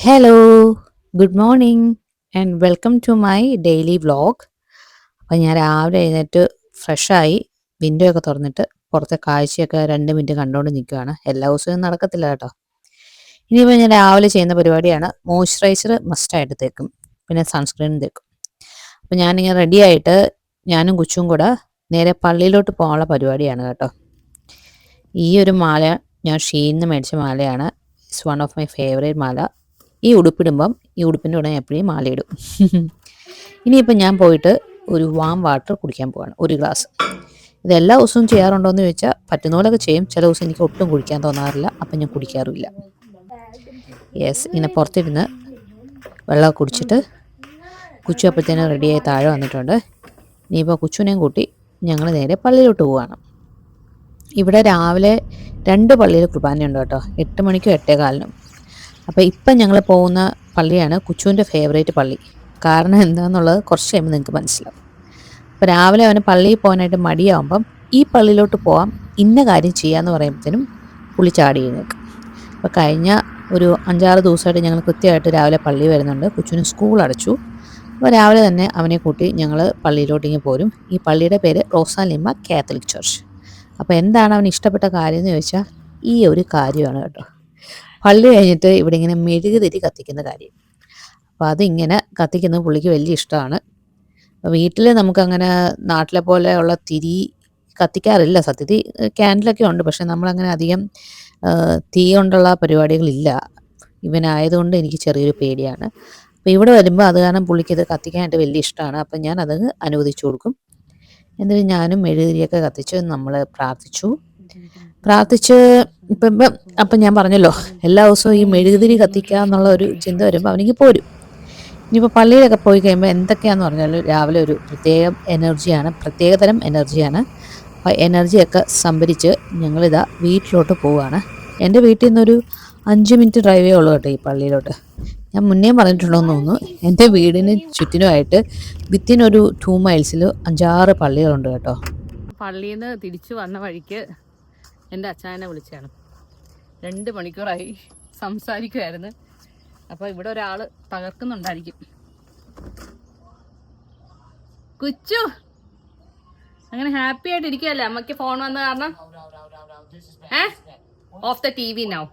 Hello, good morning and welcome to my daily vlog. അപ്പോൾ ഞാൻ രാവിലെ എഴുന്നേറ്റ് ഫ്രഷായി വിൻഡോ ഒക്കെ തുറന്നിട്ട് പുറത്തെ കാഴ്ചയൊക്കെ 2 മിനിറ്റ് കണ്ടുകൊണ്ട് നിൽക്കുകയാണ്. എല്ലാ ദിവസവും നടക്കത്തില്ല കേട്ടോ. ഇനിയിപ്പോൾ ഞാൻ രാവിലെ ചെയ്യുന്ന പരിപാടിയാണ് മോയ്സ്ചറൈസർ മസ്റ്റായിട്ട് തേക്കും, പിന്നെ സൺസ്ക്രീൻ തേക്കും. അപ്പോൾ ഞാനിങ്ങനെ റെഡി ആയിട്ട് ഞാനും കൊച്ചും കൂടെ നേരെ പള്ളിയിലോട്ട് പോകാനുള്ള പരിപാടിയാണ് കേട്ടോ. ഈ ഒരു മാല ഞാൻ ഷീന്ന് മേടിച്ച മാലയാണ്. It's one of my favourite മാല. ഈ ഉടുപ്പിടുമ്പം ഈ ഉടുപ്പിൻ്റെ കൂടെ ഞാൻ എപ്പോഴും മാലയിടും. ഇനിയിപ്പം ഞാൻ പോയിട്ട് ഒരു വാം വാട്ടർ കുടിക്കാൻ പോവാണ്, ഒരു ഗ്ലാസ്. ഇത് എല്ലാ ദിവസവും ചെയ്യാറുണ്ടോ എന്ന് ചോദിച്ചാൽ പറ്റുന്ന പോലൊക്കെ ചെയ്യും. ചില ദിവസം എനിക്ക് ഒട്ടും കുടിക്കാൻ തോന്നാറില്ല, അപ്പം ഞാൻ കുടിക്കാറുമില്ല. യെസ്, ഇങ്ങനെ പുറത്തിരുന്ന് വെള്ളം കുടിച്ചിട്ട് കുച്ചു അപ്പോഴത്തേനും റെഡിയായി താഴെ വന്നിട്ടുണ്ട്. ഇനിയിപ്പോൾ കുച്ചുവിനെയും കൂട്ടി ഞങ്ങൾ നേരെ പള്ളിയിലോട്ട് പോവുകയാണ്. ഇവിടെ രാവിലെ 2 പള്ളിയിൽ കുർബാനയുണ്ട് കേട്ടോ, 8 മണിക്കും 8:15. അപ്പോൾ ഇപ്പം ഞങ്ങൾ പോകുന്ന പള്ളിയാണ് കുച്ചുവിൻ്റെ ഫേവറേറ്റ് പള്ളി. കാരണം എന്താണെന്നുള്ളത് കുറച്ച് കഴിയുമ്പോൾ നിങ്ങൾക്ക് മനസ്സിലാവും. അപ്പോൾ രാവിലെ അവന് പള്ളിയിൽ പോകാനായിട്ട് മടിയാവുമ്പം ഈ പള്ളിയിലോട്ട് പോകാം, ഇന്ന കാര്യം ചെയ്യാമെന്ന് പറയുമ്പോഴത്തേനും പുള്ളി ചാടി എഴുന്നേൽക്കും. അപ്പോൾ കഴിഞ്ഞ ഒരു 5-6 ദിവസമായിട്ട് ഞങ്ങൾ കൃത്യമായിട്ട് രാവിലെ പള്ളി വരുന്നുണ്ട്. കൊച്ചുവിന് സ്കൂൾ അടച്ചു. അപ്പോൾ രാവിലെ തന്നെ അവനെ കൂട്ടി ഞങ്ങൾ പള്ളിയിലോട്ടിങ്ങ് പോരും. ഈ പള്ളിയുടെ പേര് റോസാലിമ കാത്തലിക് ചർച്ച്. അപ്പോൾ എന്താണ് അവന് ഇഷ്ടപ്പെട്ട കാര്യം എന്ന് ചോദിച്ചാൽ ഈ ഒരു കാര്യമാണ് കേട്ടോ. പള്ളി കഴിഞ്ഞിട്ട് ഇവിടെ ഇങ്ങനെ മെഴുകുതിരി കത്തിക്കുന്ന കാര്യം. അപ്പോൾ അതിങ്ങനെ കത്തിക്കുന്നത് പുള്ളിക്ക് വലിയ ഇഷ്ടമാണ്. അപ്പോൾ വീട്ടിൽ നമുക്കങ്ങനെ നാട്ടിലെ പോലെയുള്ള തിരി കത്തിക്കാറില്ല. സത്യത്തിൽ ക്യാൻഡിലൊക്കെ ഉണ്ട്, പക്ഷെ നമ്മളങ്ങനെ അധികം തീ കൊണ്ടുള്ള പരിപാടികളില്ല. ഇവനായതുകൊണ്ട് എനിക്ക് ചെറിയൊരു പേടിയാണ്. അപ്പോൾ ഇവിടെ വരുമ്പോൾ അത് കാരണം പുള്ളിക്കിത് കത്തിക്കാനായിട്ട് വലിയ ഇഷ്ടമാണ്. അപ്പം ഞാൻ അത് അനുവദിച്ചു കൊടുക്കും. എന്നിട്ട് ഞാനും മെഴുകുതിരിയൊക്കെ കത്തിച്ച് നമ്മൾ പ്രാർത്ഥിച്ച് അപ്പം ഞാൻ പറഞ്ഞല്ലോ, എല്ലാ ദിവസവും ഈ മെഴുകുതിരി കത്തിക്കുക എന്നുള്ള ഒരു ചിന്ത വരുമ്പോൾ അവനിക്ക് പോരും. ഇനിയിപ്പോൾ പള്ളിയിലൊക്കെ പോയി കഴിയുമ്പോൾ എന്തൊക്കെയാണെന്ന് പറഞ്ഞാൽ രാവിലെ ഒരു പ്രത്യേകതരം എനർജിയാണ്. അപ്പോൾ എനർജിയൊക്കെ സംഭരിച്ച് ഞങ്ങളിതാ വീട്ടിലോട്ട് പോവുകയാണ്. എൻ്റെ വീട്ടിൽ നിന്നൊരു 5 മിനിറ്റ് ഡ്രൈവേ ഉള്ളൂ കേട്ടോ ഈ പള്ളിയിലോട്ട്. ഞാൻ മുന്നേ പറഞ്ഞിട്ടുണ്ടോയെന്ന് തോന്നുന്നു, എൻ്റെ വീടിന് ചുറ്റിനുമായിട്ട് വിത്തിൻ ഒരു 2 മൈൽസിൽ 5-6 പള്ളികളുണ്ട് കേട്ടോ. പള്ളിയിൽ നിന്ന് തിരിച്ചു വന്ന വഴിക്ക് എൻ്റെ അച്ഛനെ വിളിച്ചാണ്. 2 മണിക്കൂറായി സംസാരിക്കുമായിരുന്നു. അപ്പോൾ ഇവിടെ ഒരാൾ തകർക്കുന്നുണ്ടായിരിക്കും. കുച്ചു അങ്ങനെ ഹാപ്പി ആയിട്ട് ഇരിക്കുകയല്ലേ അമ്മയ്ക്ക് ഫോൺ വന്ന കാരണം? Off the T V now,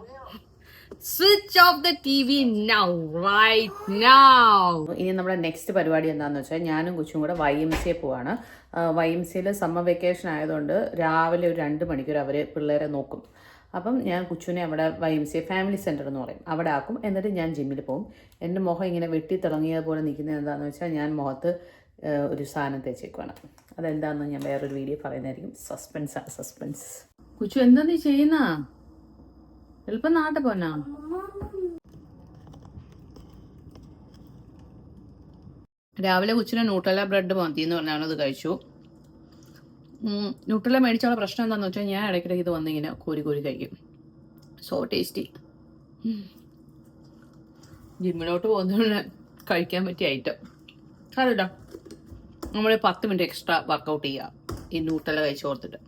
switch off the T V now, right now. ഇനി നമ്മുടെ നെക്സ്റ്റ് പരിപാടി എന്താണെന്ന് വെച്ചാൽ ഞാനും കൊച്ചും കൂടെ YMCA പോവാണ്. YMCAയിൽ സമ്മർ വെക്കേഷൻ ആയതുകൊണ്ട് രാവിലെ ഒരു 2 മണിക്കൂർ അവർ പിള്ളേരെ നോക്കും. അപ്പം ഞാൻ കൊച്ചുവിനെ അവിടെ YMCA ഫാമിലി സെൻറ്റർ എന്ന് പറയും, അവിടെ ആക്കും. എന്നിട്ട് ഞാൻ ജിമ്മിൽ പോകും. എൻ്റെ മുഖം ഇങ്ങനെ വെട്ടി തിളങ്ങിയതുപോലെ നിൽക്കുന്നത് എന്താണെന്ന് വെച്ചാൽ ഞാൻ മുഖത്ത് ഒരു സാധനം തേച്ചേക്കുവാണ്. അതെന്താണെന്ന് ഞാൻ വേറൊരു വീഡിയോ പറയുന്നതായിരിക്കും. സസ്പെൻസ്. കൊച്ചു എന്താ നീ ചെയ്യുന്ന? എളുപ്പം നാട്ടെ പോന്നാ. രാവിലെ കൊച്ചിന് ന്യൂട്രല ബ്രെഡ് മതി എന്ന് പറഞ്ഞാൽ അത് കഴിച്ചു. ന്യൂട്രല മേടിച്ചുള്ള പ്രശ്നം എന്താണെന്ന് വെച്ചാൽ ഞാൻ ഇടയ്ക്കിടയ്ക്ക് ഇത് വന്നിങ്ങനെ കോരി കഴിക്കും. So tasty. ജിമ്മിലോട്ട് പോകുന്നതിന് കഴിക്കാൻ പറ്റിയ ഐറ്റം അറിയില്ല. നമ്മൾ 10 മിനിറ്റ് എക്സ്ട്രാ വർക്കൗട്ട് ചെയ്യുക ഈ ന്യൂട്രല കഴിച്ച് കൊടുത്തിട്ട്.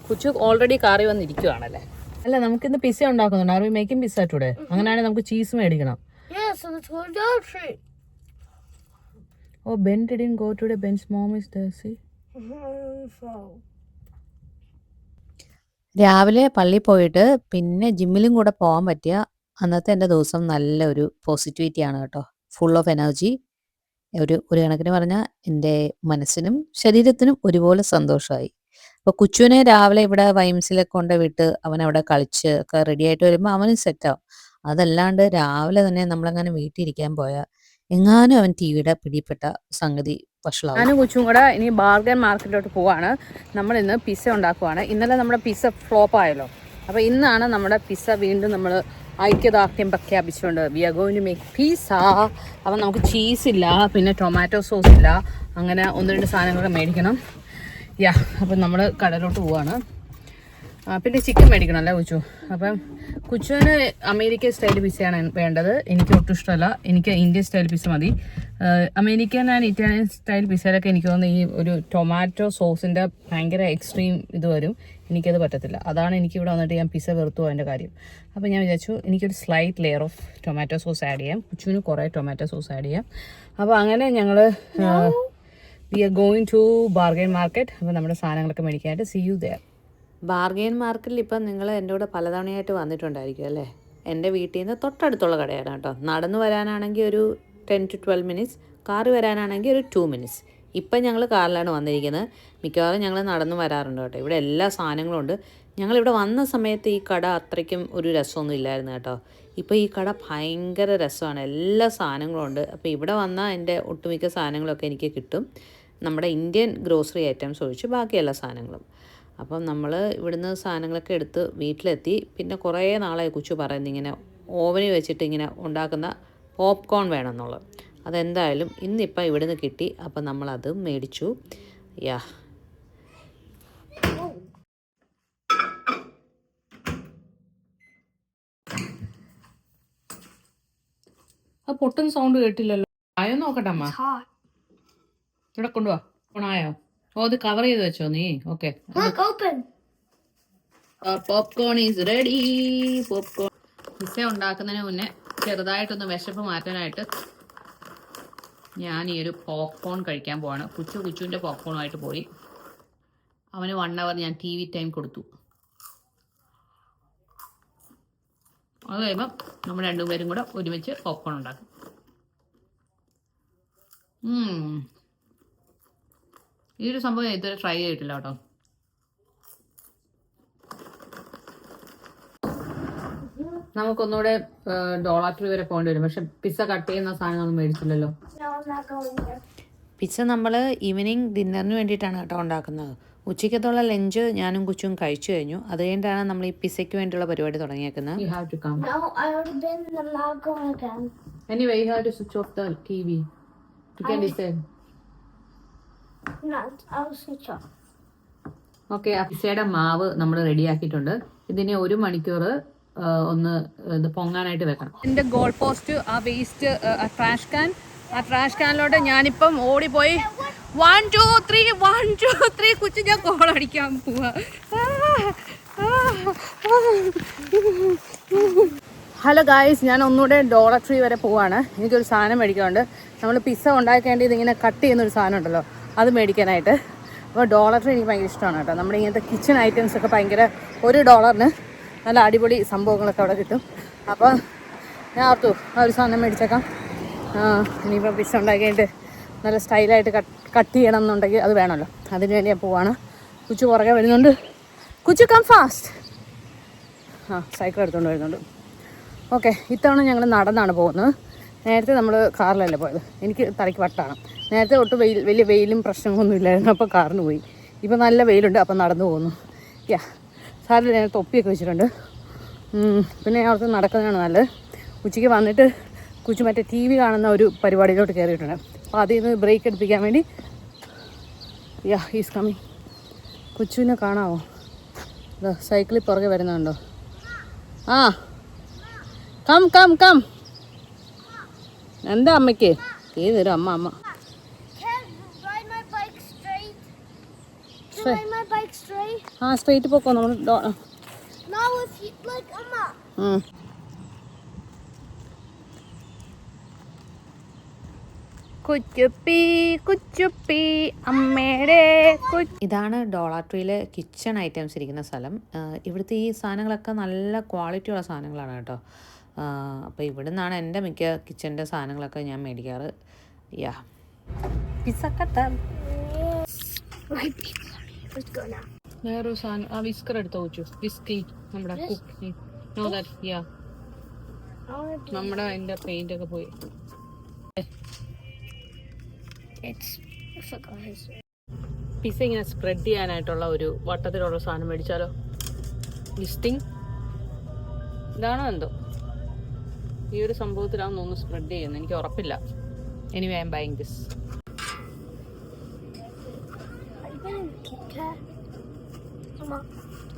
കൊച്ചു ഓൾറെഡി കാറി വന്നിരിക്കുവാണല്ലേ? അല്ല, നമുക്കിന്ന് പിസ്സ ഉണ്ടാക്കുന്നുണ്ട്. Are we making pizza today? അങ്ങനെയാണെങ്കിൽ നമുക്ക് ചീസ് മേടിക്കണം. Oh, Ben didn't go today. Ben's mom is there, see? രാവിലെ പള്ളിയിൽ പോയിട്ട് പിന്നെ ജിമ്മിലും കൂടെ പോകാൻ പറ്റിയ അന്നത്തെ എൻ്റെ ദിവസം നല്ലൊരു പോസിറ്റിവിറ്റിയാണ് കേട്ടോ. Full of energy. ഒരു കണക്കിന് പറഞ്ഞാൽ എൻ്റെ മനസ്സിനും ശരീരത്തിനും ഒരുപോലെ സന്തോഷമായി. അപ്പോൾ കൊച്ചുവിനെ രാവിലെ ഇവിടെ YMCAയിലൊക്കെ കൊണ്ട് വിട്ട് അവൻ അവിടെ കളിച്ച് ഒക്കെ റെഡി ആയിട്ട് വരുമ്പോൾ അവനും സെറ്റാവും. അതല്ലാണ്ട് രാവിലെ തന്നെ നമ്മളങ്ങനെ വീട്ടിൽ ഇരിക്കാൻ പോയാൽ എങ്ങാനും അവൻ ടിവിയുടെ പിടിപ്പെട്ട സംഗതി വഷളാവും. ഞാനും കൊച്ചും കൂടെ ഇനി ബാർഗൻ മാർക്കറ്റിലോട്ട് പോവാണ്. നമ്മളിന്ന് പിസ്സ ഉണ്ടാക്കുവാണ്. ഇന്നലെ നമ്മുടെ പിസ്സ ഫ്ലോപ്പ് ആയല്ലോ. അപ്പോൾ ഇന്നാണ് നമ്മുടെ പിസ്സ വീണ്ടും നമ്മൾ ഐക്യദാർഢ്യം പ്രഖ്യാപിച്ചുകൊണ്ട് we are going to make pizza. അപ്പം നമുക്ക് ചീസില്ല, പിന്നെ ടൊമാറ്റോ സോസ് ഇല്ല, അങ്ങനെ 1-2 സാധനങ്ങളൊക്കെ മേടിക്കണം. അപ്പം നമ്മൾ കടയിലോട്ട് പോവാണ്. പിന്നെ ചിക്കൻ മേടിക്കണമല്ലേ കുച്ചു. അപ്പം കുച്ചുവിന് അമേരിക്കൻ സ്റ്റൈൽ പിസ്സയാണ് വേണ്ടത്. എനിക്ക് ഒട്ടും ഇഷ്ടമല്ല. എനിക്ക് ഇന്ത്യൻ സ്റ്റൈൽ പിസ്സ മതി. അമേരിക്കൻ ആൻഡ് ഇറ്റാലിയൻ സ്റ്റൈൽ പിസ്സയിലൊക്കെ എനിക്ക് തോന്നുന്നു ഈ ഒരു ടൊമാറ്റോ സോസിൻ്റെ ഭയങ്കര എക്സ്ട്രീം ഇത് വരും. എനിക്കത് പറ്റത്തില്ല. അതാണ് എനിക്കിവിടെ വന്നിട്ട് ഞാൻ പിസ്സ വെറുത്തു അതിൻ്റെ കാര്യം. അപ്പോൾ ഞാൻ വിചാരിച്ചു എനിക്കൊരു slight layer of tomato sauce add ചെയ്യാം. കുച്ചുവിന് കുറേ ടൊമാറ്റോ സോസ് ആഡ് ചെയ്യാം. അപ്പോൾ അങ്ങനെ ഞങ്ങൾ we are going to bargain market. അപ്പോൾ നമ്മുടെ സാധനങ്ങളൊക്കെ മേടിക്കാനായിട്ട് സീ യു ദെയർ. ബാർഗെയിൻ മാർക്കറ്റിൽ ഇപ്പം നിങ്ങൾ എൻ്റെ കൂടെ പലതവണയായിട്ട് വന്നിട്ടുണ്ടായിരിക്കും അല്ലേ. എൻ്റെ വീട്ടിൽ നിന്ന് തൊട്ടടുത്തുള്ള കടയാണ് കേട്ടോ. നടന്നു വരാനാണെങ്കിൽ ഒരു 10 to 12 minutes, കാറ് വരാനാണെങ്കിൽ ഒരു 2 minutes. ഇപ്പം ഞങ്ങൾ കാറിലാണ് വന്നിരിക്കുന്നത്. മിക്കവാറും ഞങ്ങൾ നടന്നു വരാറുണ്ട് കേട്ടോ. ഇവിടെ എല്ലാ സാധനങ്ങളും ഉണ്ട്. ഞങ്ങളിവിടെ വന്ന സമയത്ത് ഈ കട അത്രയ്ക്കും ഒരു രസമൊന്നും ഇല്ലായിരുന്നു കേട്ടോ. ഇപ്പോൾ ഈ കട ഭയങ്കര രസമാണ്. എല്ലാ സാധനങ്ങളും ഉണ്ട്. അപ്പോൾ ഇവിടെ വന്നാൽ എൻ്റെ ഒട്ടുമിക്ക സാധനങ്ങളൊക്കെ എനിക്ക് കിട്ടും. നമ്മുടെ ഇന്ത്യൻ ഗ്രോസറി ഐറ്റംസ് ഒഴിച്ച് ബാക്കി എല്ലാ സാധനങ്ങളും. അപ്പം നമ്മൾ ഇവിടുന്ന് സാധനങ്ങളൊക്കെ എടുത്ത് വീട്ടിലെത്തി. പിന്നെ കുറേ നാളായി കുച്ചു പറയുന്നത് ഇങ്ങനെ ഓവനിൽ വെച്ചിട്ട് ഇങ്ങനെ ഉണ്ടാക്കുന്ന പോപ്കോൺ വേണമെന്നുള്ളത്. അതെന്തായാലും ഇന്നിപ്പം ഇവിടുന്ന് കിട്ടി. അപ്പം നമ്മളത് മേടിച്ചു. യാ, ആ പൊട്ടുന്ന സൗണ്ട് കേട്ടില്ലല്ലോ. ആയോ നോക്കട്ടെ അമ്മ. ഇവിടെ കൊണ്ടുപോവാ. ഓണായോ? ഓ, അത് കവർ ചെയ്ത് വെച്ചോ നീ. Okay, popcorn is ready. Popcorn pizza ഉണ്ടാക്കുന്നതിന് മുന്നേ ചെറുതായിട്ടൊന്ന് വിശപ്പ് മാറ്റാനായിട്ട് ഞാൻ ഈ ഒരു പോപ്കോൺ കഴിക്കാൻ പോവാണ്. കുച്ചുവിൻ്റെ പോപ്കോണുമായിട്ട് പോയി. അവന് 1 hour ഞാൻ TV ടൈം കൊടുത്തു. അത് കഴിയുമ്പം നമ്മൾ രണ്ടുപേരും കൂടെ ഒരുമിച്ച് പോപ്കോൺ ഉണ്ടാക്കും. ഈ ഒരു സംഭവം ഇതുവരെ ട്രൈ ചെയ്തിട്ടില്ല കേട്ടോ. നമുക്കൊന്നുകൂടെ ഡോളർ ട്രീ വരെ പോകേണ്ടി വരും. പക്ഷെ പിസ്സ കട്ട് ചെയ്യുന്ന സാധനങ്ങളൊന്നും മേടിച്ചില്ലല്ലോ. പിസ്സ നമ്മൾ ഈവനിങ് ഡിന്നറിന് വേണ്ടിയിട്ടാണ് കേട്ടോ ഉണ്ടാക്കുന്നത്. ഉച്ചയ്ക്കത്തുള്ള ലഞ്ച് ഞാനും കുച്ചും കഴിച്ചു കഴിഞ്ഞു. അത് കഴിഞ്ഞിട്ടാണ് നമ്മൾ ഈ പിസ്സയ്ക്ക് വേണ്ടിയുള്ള പരിപാടി തുടങ്ങിയേക്കുന്നത്. Anyway, you have to switch off the TV. You can listen. Okay, ആ പിസ്സയുടെ മാവ് നമ്മൾ റെഡിയാക്കിയിട്ടുണ്ട്. ഇതിനെ 1 മണിക്കൂർ ഒന്ന് ഇത് പൊങ്ങാനായിട്ട് വെക്കണം. എൻ്റെ ഗോൾ പോസ്റ്റ്, ആ വേസ്റ്റ്, ആ ട്രാഷ് കാനിലോട്ട് ഞാനിപ്പം ഓടിപ്പോയി 1 2 3 1 2 3 കുച്ചു ഞാൻ കോൾ അടിക്കാൻ പോവാ. ഹലോ ഗായ്സ്, ഞാൻ ഒന്നുകൂടെ ഡോളർ ട്രീ വരെ പോവാണ്. എനിക്കൊരു സാധനം മേടിക്കാനുണ്ട്. നമ്മൾ പിസ്സ ഉണ്ടാക്കേണ്ടത് ഇങ്ങനെ കട്ട് ചെയ്യുന്നൊരു സാധനം ഉണ്ടല്ലോ, അത് മേടിക്കാനായിട്ട്. അപ്പോൾ ഡോളർ ട്രീ എനിക്ക് ഭയങ്കര ഇഷ്ടമാണ് കേട്ടോ. നമ്മുടെ ഇങ്ങനത്തെ കിച്ചൺ ഐറ്റംസ് ഒക്കെ ഭയങ്കര $1 നല്ല അടിപൊളി സംഭവങ്ങളൊക്കെ അവിടെ കിട്ടും. അപ്പോൾ ഞാൻ ഓർത്തു ആ ഒരു സാധനം മേടിച്ചേക്കാം. ഇനിയിപ്പോൾ പിസ്സ ഉണ്ടാക്കിയിട്ട് നല്ല സ്റ്റൈലായിട്ട് കട്ട് ചെയ്യണം എന്നുണ്ടെങ്കിൽ അത് വേണമല്ലോ. അതിന് വേണ്ടി ഞാൻ പോവാണ്. കുച്ചു പുറകെ വരുന്നുണ്ട്. കുച്ചു കം ഫാസ്റ്റ്. സൈക്കിൾ എടുത്തുകൊണ്ട് വരുന്നുണ്ട്. ഓക്കെ, ഇത്തവണ ഞങ്ങൾ നടന്നാണ് പോകുന്നത്. നേരത്തെ നമ്മൾ കാറിലല്ലേ പോയത്. എനിക്ക് തലയ്ക്ക് വട്ടാണ്. നേരത്തെ തൊട്ട് വലിയ വെയിലും പ്രശ്നങ്ങളൊന്നും ഇല്ലായിരുന്നു. അപ്പോൾ കാറിന് പോയി. ഇപ്പോൾ നല്ല വെയിലുണ്ട്, അപ്പോൾ നടന്നു പോകുന്നു. യാ, സാറിൽ ഞാൻ തൊപ്പിയൊക്കെ വെച്ചിട്ടുണ്ട്. പിന്നെ ഞാൻ അവിടുത്തെ നടക്കുന്നതാണ് നല്ലത്. ഉച്ചയ്ക്ക് വന്നിട്ട് കുച്ചു മറ്റേ TV കാണുന്ന ഒരു പരിപാടിയിലോട്ട് കയറിയിട്ടുണ്ട്. അപ്പോൾ അതിൽ നിന്ന് ബ്രേക്ക് എടുപ്പിക്കാൻ വേണ്ടി യാ ഹീസ് കമ്മിങ്. കുച്ചുവിനെ കാണാമോ? സൈക്കിളിൽ പുറകെ വരുന്നുണ്ടോ? ആ, കം കം കം. എന്താ അമ്മയ്ക്ക് ഏത് തരും? അമ്മ സ്ട്രെയിറ്റ് പോക്കോ. നമ്മൾ കുച്ചുപ്പി കുച്ചുപ്പി അമ്മയുടെ. ഇതാണ് ഡോളർ ട്രീയിലെ കിച്ചൺ ഐറ്റംസ് ഇരിക്കുന്ന സ്ഥലം. ഇവിടുത്തെ ഈ സാധനങ്ങളൊക്കെ നല്ല ക്വാളിറ്റിയുള്ള സാധനങ്ങളാണ് കേട്ടോ. അപ്പോൾ ഇവിടെ നിന്നാണ് എൻ്റെ മിക്ക കിച്ചൻ്റെ സാധനങ്ങളൊക്കെ ഞാൻ മേടിക്കാറ്. യാ, പിസ്സ കട്ട. വേറൊരു സാധനം, ആ വിസ്കർ എടുത്തോ വെച്ചു. വിസ്കി നമ്മുടെ കുക്കി. യാ, നമ്മുടെ അതിൻ്റെ പെയിൻ്റ് ഒക്കെ പോയി. പിസ്സ ഇങ്ങനെ സ്പ്രെഡ് ചെയ്യാനായിട്ടുള്ള ഒരു വട്ടത്തിലുള്ള സാധനം മേടിച്ചാലോ? ലിസ്റ്റിംഗ് ഇതാണോ എന്തോ? ഈ ഒരു സംഭവത്തിലാണെന്ന് ഒന്ന് സ്പ്രെഡ് ചെയ്യുന്നത്, എനിക്ക് ഉറപ്പില്ല. Anyway I M buying this.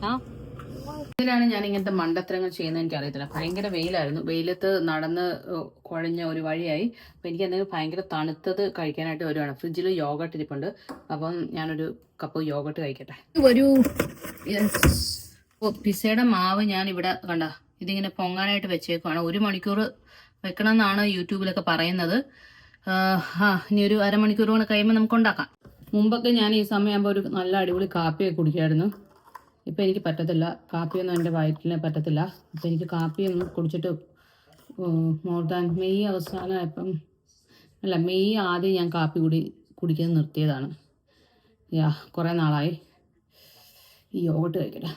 ആ ഇതിലാണ് ഞാൻ ഇങ്ങനത്തെ മണ്ടത്തരങ്ങൾ ചെയ്യുന്നത് എനിക്ക് അറിയത്തില്ല. ഭയങ്കര വെയിലായിരുന്നു. വെയിലത്ത് നടന്ന് കുഴഞ്ഞ ഒരു വഴിയായി. അപ്പം എനിക്ക് എന്തെങ്കിലും ഭയങ്കര തണുത്തത് കഴിക്കാനായിട്ട് വരുവാണ്. ഫ്രിഡ്ജിൽ യോഗട്ട് ഇരിപ്പുണ്ട്. അപ്പം ഞാനൊരു കപ്പ് യോഗട്ട് കഴിക്കട്ടെ. ഒരു പിസയുടെ മാവ് ഞാൻ ഇവിടെ കണ്ട ഇതിങ്ങനെ പൊങ്ങാനായിട്ട് വെച്ചേക്കുവാണ്. 1 മണിക്കൂർ വെക്കണം എന്നാണ് യൂട്യൂബിലൊക്കെ പറയുന്നത്. ഇനി ഒരു അരമണിക്കൂർ കൊണ്ട് കഴിയുമ്പോൾ നമുക്ക് ഉണ്ടാക്കാം. മുമ്പൊക്കെ ഞാൻ ഈ സമയമാകുമ്പോൾ ഒരു നല്ല അടിപൊളി കാപ്പിയൊക്കെ കുടിക്കുമായിരുന്നു. ഇപ്പം എനിക്ക് പറ്റത്തില്ല. കാപ്പിയൊന്നും എൻ്റെ വയറ്റിന് പറ്റത്തില്ല. അപ്പം എനിക്ക് കാപ്പിയൊന്നും കുടിച്ചിട്ട് മോർ ദാൻ മെയ് അവസാനമായപ്പം മെയ് ആദ്യം ഞാൻ കാപ്പി കുടിക്കുന്നത് നിർത്തിയതാണ്. കുറേ നാളായി. ഈ യോഗട്ട് കഴിക്കട്ടെ.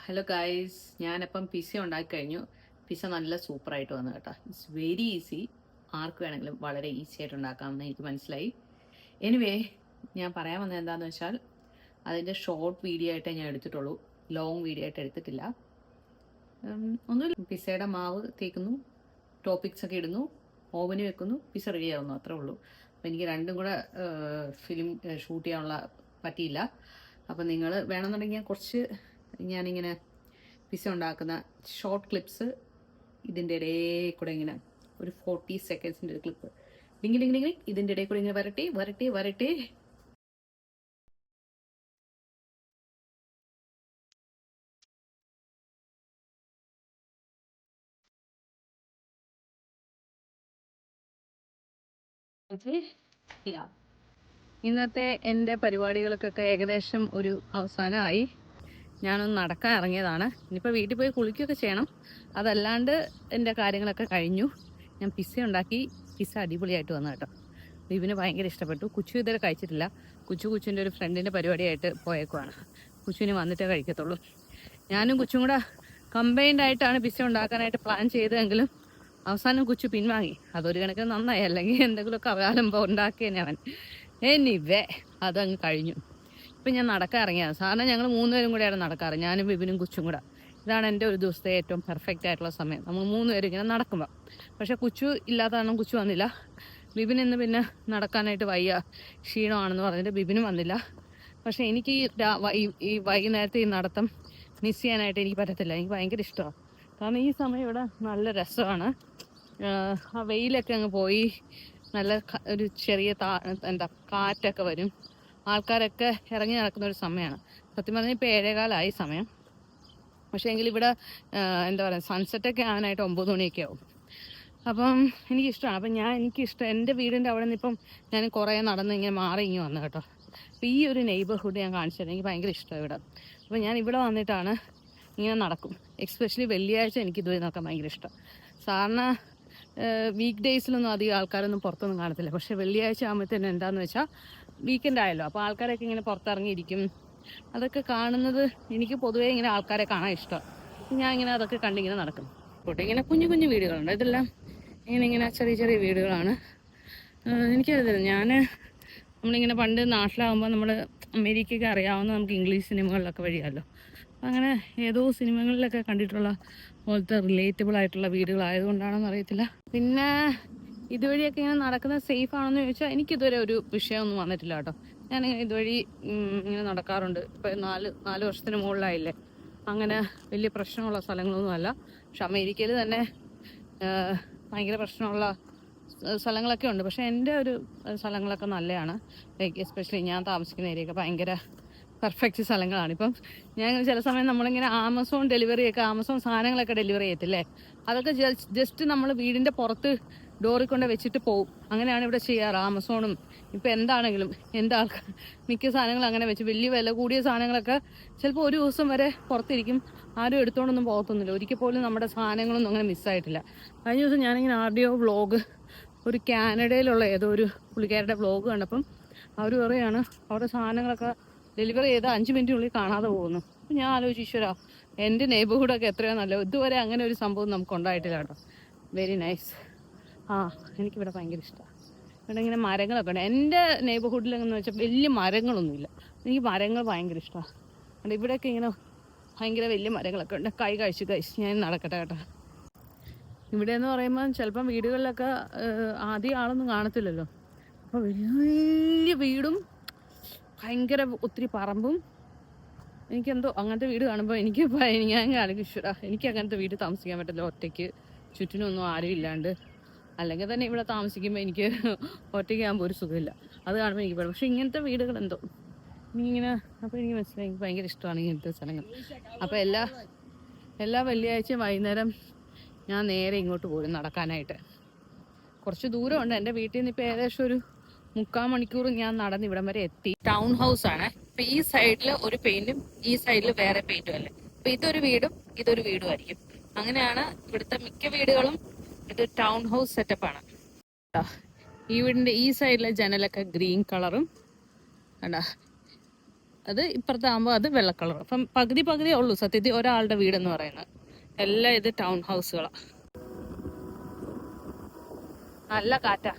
ഹലോ ഗൈസ്, ഞാനപ്പം പിസ്സ ഉണ്ടാക്കി കഴിഞ്ഞു. പിസ്സ നല്ല സൂപ്പറായിട്ട് വന്നു കേട്ടോ. It's very easy. ആർക്ക് വേണമെങ്കിലും വളരെ ഈസി ആയിട്ട് ഉണ്ടാക്കാമെന്ന് എനിക്ക് മനസ്സിലായി. എനിവേ, ഞാൻ പറയാൻ വന്നത് എന്താണെന്ന് വെച്ചാൽ അതിൻ്റെ ഷോർട്ട് വീഡിയോ ആയിട്ടേ ഞാൻ എടുത്തിട്ടുള്ളൂ. ലോങ് വീഡിയോ ആയിട്ട് എടുത്തിട്ടില്ല. ഒന്നുമില്ല, പിസ്സയുടെ മാവ് തേക്കുന്നു, ടോപ്പിക്സ് ഒക്കെ ഇടുന്നു, ഓവന് വെക്കുന്നു, പിസ്സ റെഡി ആവുന്നു, അത്രേ ഉള്ളൂ. അപ്പം എനിക്ക് രണ്ടും കൂടെ ഫിലിം ഷൂട്ട് ചെയ്യാനുള്ള പറ്റിയില്ല. അപ്പം നിങ്ങൾ വേണമെന്നുണ്ടെങ്കിൽ കുറച്ച് ഞാനിങ്ങനെ പിസ്സ ഉണ്ടാക്കുന്ന ഷോർട്ട് ക്ലിപ്സ് ഇതിൻ്റെ ഇടയിൽ കൂടെ ഇങ്ങനെ ഒരു 40 സെക്കൻഡ്സിൻ്റെ ഒരു ക്ലിപ്പ് ലിങ്കിലിങ്ങനെ ഇതിൻ്റെ ഇടയിൽ കൂടെ ഇങ്ങനെ വരട്ടെ. ഇന്നത്തെ എൻ്റെ പരിപാടികൾക്കൊക്കെ ഏകദേശം ഒരു അവസാനമായി. ഞാനൊന്ന് നടക്കാൻ ഇറങ്ങിയതാണ്. ഇനിയിപ്പോൾ വീട്ടിൽ പോയി കുളിക്കുകയൊക്കെ ചെയ്യണം. അതല്ലാണ്ട് എൻ്റെ കാര്യങ്ങളൊക്കെ കഴിഞ്ഞു. ഞാൻ പിസ്സ ഉണ്ടാക്കി. പിസ്സ അടിപൊളിയായിട്ട് വന്നു കേട്ടോ. ബിബിന് ഭയങ്കര ഇഷ്ടപ്പെട്ടു. കുച്ചു ഇതുവരെ കഴിച്ചിട്ടില്ല. കുച്ചുവിൻ്റെ ഒരു ഫ്രണ്ടിൻ്റെ പരിപാടിയായിട്ട് പോയേക്കുവാണ്. കുച്ചുവിന് വന്നിട്ടേ കഴിക്കത്തുള്ളൂ. ഞാനും കുച്ചും കൂടെ കമ്പൈൻഡ് ആയിട്ടാണ് പിസ്സ ഉണ്ടാക്കാനായിട്ട് പ്ലാൻ ചെയ്തതെങ്കിലും അവസാനം കുച്ചു പിൻവാങ്ങി. അതൊരു കണക്കിന് നന്നായി, അല്ലെങ്കിൽ എന്തെങ്കിലുമൊക്കെ അവലംബം ഉണ്ടാക്കിയതന്നെ അവൻ. എനിവേ, അതങ്ങ് കഴിഞ്ഞു. ഇപ്പം ഞാൻ നടക്കാൻ ഇറങ്ങിയത്. സാധാരണ ഞങ്ങൾ 3 പേരും കൂടെയാണ് നടക്കാറ്, ഞാനും ബിബിനും കുച്ചും കൂടെ. ഇതാണ് എൻ്റെ ഒരു ദിവസത്തെ ഏറ്റവും പെർഫെക്റ്റ് ആയിട്ടുള്ള സമയം, നമ്മൾ 3 പേരും ഇങ്ങനെ നടക്കുമ്പോൾ. പക്ഷെ കുച്ചു ഇല്ലാത്തതാണ്, കുച്ചു വന്നില്ല. ബിബിൻ ഇന്ന് പിന്നെ നടക്കാനായിട്ട് വയ്യ, ക്ഷീണമാണെന്ന് പറഞ്ഞിട്ട് ബിബിനും വന്നില്ല. പക്ഷെ എനിക്ക് ഈ വൈകുന്നേരത്തെ ഈ നടത്തം മിസ് ചെയ്യാനായിട്ട് എനിക്ക് പറ്റത്തില്ല. എനിക്ക് ഭയങ്കര ഇഷ്ടമാണ്. കാരണം ഈ സമയം ഇവിടെ നല്ല രസമാണ്. ആ വെയിലൊക്കെ അങ്ങ് പോയി, നല്ല ഒരു ചെറിയ കാറ്റൊക്കെ വരും. ആൾക്കാരൊക്കെ ഇറങ്ങി നടക്കുന്ന ഒരു സമയമാണ്. സത്യം പറഞ്ഞാൽ ഇപ്പോൾ 7:15 സമയം. പക്ഷേ എങ്കിൽ ഇവിടെ എന്താ പറയുക, സൺസെറ്റൊക്കെ ആകാനായിട്ട് 9 മണിയൊക്കെ ആവും. അപ്പം എനിക്കിഷ്ടമാണ്. അപ്പം എനിക്കിഷ്ടം എൻ്റെ വീടിൻ്റെ അവിടെ നിന്ന് ഇപ്പം ഞാൻ കുറേ നടന്ന് ഇങ്ങനെ മാറി ഇങ്ങനെ വന്നു കേട്ടോ. അപ്പോൾ ഈ ഒരു നെയ്ബർഹുഡ് ഞാൻ കാണിച്ചു തരാം. എനിക്ക് ഭയങ്കര ഇഷ്ടമാണ് ഇവിടെ. അപ്പോൾ ഞാൻ ഇവിടെ വന്നിട്ടാണ് ഇങ്ങനെ നടക്കും. എക്സ്പെഷ്യലി വെള്ളിയാഴ്ച എനിക്ക് ഇതുവരെ നോക്കാൻ ഭയങ്കര ഇഷ്ടം. സാധാരണ വീക്ക് ഡേയ്സിലൊന്നും അധികം ആൾക്കാരൊന്നും പുറത്തൊന്നും കാണത്തില്ല. പക്ഷേ വെള്ളിയാഴ്ച ആകുമ്പോഴത്തേനും എന്താണെന്ന് വെച്ചാൽ വീക്കെൻഡ് ആയല്ലോ, അപ്പോൾ ആൾക്കാരൊക്കെ ഇങ്ങനെ പുറത്തിറങ്ങിയിരിക്കും. അതൊക്കെ കാണുന്നത് എനിക്ക് പൊതുവേ ഇങ്ങനെ ആൾക്കാരെ കാണാൻ ഇഷ്ടം. ഞാൻ ഇങ്ങനെ അതൊക്കെ കണ്ടിങ്ങനെ നടക്കും. ഇങ്ങനെ കുഞ്ഞു കുഞ്ഞു വീടുകളുണ്ട്. ഇതെല്ലാം ഇങ്ങനെ ചെറിയ ചെറിയ വീടുകളാണ്. എനിക്കറിയില്ല, നമ്മളിങ്ങനെ പണ്ട് നാട്ടിലാകുമ്പോൾ നമ്മൾ അമേരിക്കയൊക്കെ അറിയാവുന്ന നമുക്ക് ഇംഗ്ലീഷ് സിനിമകളിലൊക്കെ വഴിയാമല്ലോ. അങ്ങനെ ഏതോ സിനിമകളിലൊക്കെ കണ്ടിട്ടുള്ള പോലത്തെ റിലേറ്റബിൾ ആയിട്ടുള്ള വീടുകളായതുകൊണ്ടാണെന്ന് അറിയത്തില്ല. പിന്നെ ഇതുവഴിയൊക്കെ ഇങ്ങനെ നടക്കുന്നത് സേഫ് ആണെന്ന് ചോദിച്ചാൽ എനിക്കിതുവരെ ഒരു വിഷയമൊന്നും വന്നിട്ടില്ല കേട്ടോ. ഞാനിങ്ങനെ ഇതുവഴി ഇങ്ങനെ നടക്കാറുണ്ട്. ഇപ്പം 4 വർഷത്തിന് മുകളിലായില്ലേ. അങ്ങനെ വലിയ പ്രശ്നമുള്ള സ്ഥലങ്ങളൊന്നും അല്ല. പക്ഷെ അമേരിക്കയിൽ തന്നെ ഭയങ്കര പ്രശ്നമുള്ള സ്ഥലങ്ങളൊക്കെ ഉണ്ട്. പക്ഷെ എൻ്റെ ഒരു സ്ഥലങ്ങളൊക്കെ നല്ലതാണ്. ലൈക്ക് എസ്പെഷ്യലി ഞാൻ താമസിക്കുന്ന ഏരിയയൊക്കെ ഭയങ്കര പെർഫെക്റ്റ് സ്ഥലങ്ങളാണ്. ഇപ്പം ഞാൻ ചില സമയം നമ്മളിങ്ങനെ ആമസോൺ സാധനങ്ങളൊക്കെ ഡെലിവറി ചെയ്യത്തില്ലേ, അതൊക്കെ ജസ്റ്റ് നമ്മൾ വീടിൻ്റെ പുറത്ത് ഡോറിൽ കൊണ്ട് വെച്ചിട്ട് പോകും. അങ്ങനെയാണ് ഇവിടെ ചെയ്യാറ്. ആമസോണും ഇപ്പം എന്താണെങ്കിലും മിക്ക സാധനങ്ങളും അങ്ങനെ വെച്ച്, വലിയ വില കൂടിയ സാധനങ്ങളൊക്കെ ചിലപ്പോൾ ഒരു ദിവസം വരെ പുറത്തിരിക്കും. ആരും എടുത്തുകൊണ്ടൊന്നും പോകത്തൊന്നുമില്ല. ഒരിക്കൽ പോലും നമ്മുടെ സാധനങ്ങളൊന്നും അങ്ങനെ മിസ്സായിട്ടില്ല. കഴിഞ്ഞ ദിവസം ഞാനിങ്ങനെ ആരുടെയോ വ്ളോഗ്, ഒരു കാനഡയിലുള്ള ഏതോ ഒരു പുള്ളിക്കാരുടെ വ്ളോഗ് കണ്ടപ്പം അവർ പറയുകയാണ് അവരുടെ സാധനങ്ങളൊക്കെ ഡെലിവറി ചെയ്ത് 5 മിനിറ്റിനുള്ളിൽ കാണാതെ പോകുന്നു. അപ്പം ഞാൻ ആലോചിച്ചു, ഈശ്വരാ, എൻ്റെ നെയ്ബർഹുഡൊക്കെ എത്രയോ നല്ലത്. ഇതുവരെ അങ്ങനെ ഒരു സംഭവം നമുക്ക് ഉണ്ടായിട്ടില്ല കേട്ടോ. Very nice. എനിക്കിവിടെ ഭയങ്കര ഇഷ്ടമാണ്. ഇവിടെ ഇങ്ങനെ മരങ്ങളൊക്കെ ഉണ്ട്. എൻ്റെ നെയ്ബർഹുഡിലെന്ന് വെച്ചാൽ വലിയ മരങ്ങളൊന്നുമില്ല. എനിക്ക് മരങ്ങൾ ഭയങ്കര ഇഷ്ടമാണ്. അതുകൊണ്ട് ഇവിടെയൊക്കെ ഇങ്ങനെ ഭയങ്കര വലിയ മരങ്ങളൊക്കെ ഉണ്ട്. കഴിച്ച് ഞാൻ നടക്കട്ടെ കേട്ടോ. ഇവിടെ എന്ന് പറയുമ്പോൾ ചിലപ്പം വീടുകളിലൊക്കെ ആദ്യം ആളൊന്നും കാണത്തില്ലല്ലോ. അപ്പോൾ വലിയ വീടും ഭയങ്കര ഒത്തിരി പറമ്പും. എനിക്കെന്തോ അങ്ങനത്തെ വീട് കാണുമ്പോൾ ഞാൻ ആലോചിക്കും, ഈശ്വരാ, എനിക്ക് അങ്ങനത്തെ വീട് താമസിക്കാൻ പറ്റില്ല, ഒറ്റയ്ക്ക്, ചുറ്റിനൊന്നും ആരും ഇല്ലാണ്ട്. അല്ലെങ്കിൽ തന്നെ ഇവിടെ താമസിക്കുമ്പോൾ എനിക്ക് ഒറ്റയ്ക്ക് ആകുമ്പോൾ ഒരു സുഖമില്ല. അത് കാണുമ്പോൾ എനിക്ക് പക്ഷെ ഇങ്ങനത്തെ വീടുകൾ എന്തോ ഇങ്ങനെ, അപ്പോൾ എനിക്ക് മനസ്സിലായി, എനിക്ക് ഭയങ്കര ഇഷ്ടമാണ് ഇങ്ങനത്തെ സ്ഥലങ്ങൾ. അപ്പോൾ എല്ലാ വെള്ളിയാഴ്ചയും വൈകുന്നേരം ഞാൻ നേരെ ഇങ്ങോട്ട് പോരും നടക്കാനായിട്ട്. കുറച്ച് ദൂരമുണ്ട് എൻ്റെ വീട്ടിൽ നിന്ന്. ഇപ്പോൾ ഏകദേശം ഒരു 3/4 മണിക്കൂർ ഞാൻ നടന്ന് ഇവിടം വരെ എത്തി. ടൗൺ ഹൗസ് ആണ്. ഇപ്പൊ ഈ സൈഡിൽ ഒരു പെയിന്റും ഈ സൈഡിൽ വേറെ പെയിന്റും അല്ലേ. അപ്പൊ ഇതൊരു വീടും ആയിരിക്കും. അങ്ങനെയാണ് ഇവിടുത്തെ മിക്ക വീടുകളും. ഇത് ടൗൺ ഹൗസ് സെറ്റപ്പാണ്. ഈ വീടിന്റെ ഈ സൈഡിലെ ജനലൊക്കെ ഗ്രീൻ കളറും കണ്ടാ, അത് ഇപ്പുറത്തെ ആകുമ്പോൾ അത് വെള്ള കളറും. അപ്പം പകുതിയേ ഉള്ളൂ സത്യത്തിൽ ഒരാളുടെ വീടെന്ന് പറയുന്നത്. എല്ലാം ഇത് ടൗൺ ഹൗസുകളാണ്. നല്ല കാറ്റാ.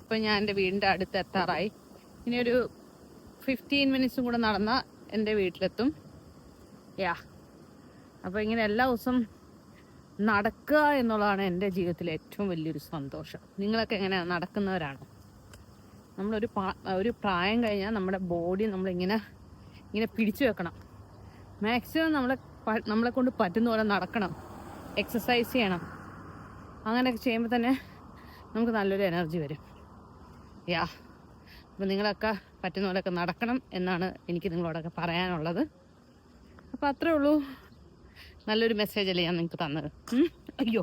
ഇപ്പം ഞാൻ എൻ്റെ വീടിൻ്റെ അടുത്ത് എത്താറായി. ഇനി ഒരു 15 മിനിറ്റ്സും കൂടെ നടന്നാൽ എൻ്റെ വീട്ടിലെത്തും. അപ്പോൾ ഇങ്ങനെ എല്ലാ ദിവസവും നടക്കുക എന്നുള്ളതാണ് എൻ്റെ ജീവിതത്തിലെ ഏറ്റവും വലിയൊരു സന്തോഷം. നിങ്ങളൊക്കെ എങ്ങനെയാണ്, നടക്കുന്നവരാണോ? ഒരു പ്രായം കഴിഞ്ഞാൽ നമ്മുടെ ബോഡി നമ്മളിങ്ങനെ പിടിച്ചു വെക്കണം. മാക്സിമം നമ്മളെ കൊണ്ട് പറ്റുന്ന പോലെ നടക്കണം, എക്സസൈസ് ചെയ്യണം. അങ്ങനെയൊക്കെ ചെയ്യുമ്പോൾ തന്നെ നമുക്ക് നല്ലൊരു എനർജി വരും. അപ്പോൾ നിങ്ങളൊക്കെ പറ്റുന്ന പോലെയൊക്കെ നടക്കണം എന്നാണ് എനിക്ക് നിങ്ങളോടൊക്കെ പറയാനുള്ളത്. അപ്പോൾ അത്രേ ഉള്ളൂ. നല്ലൊരു മെസ്സേജല്ലേ ഞാൻ നിങ്ങൾക്ക് തന്നത്. അയ്യോ.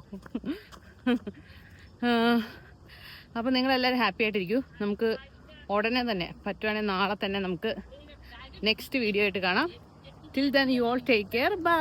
അപ്പോൾ നിങ്ങളെല്ലാവരും ഹാപ്പി ആയിട്ടിരിക്കൂ. നമുക്ക് ഉടനെ തന്നെ പറ്റുവാണെങ്കിൽ നാളെ തന്നെ നമുക്ക് നെക്സ്റ്റ് വീഡിയോ ആയിട്ട് കാണാം. Till then you all take care. By.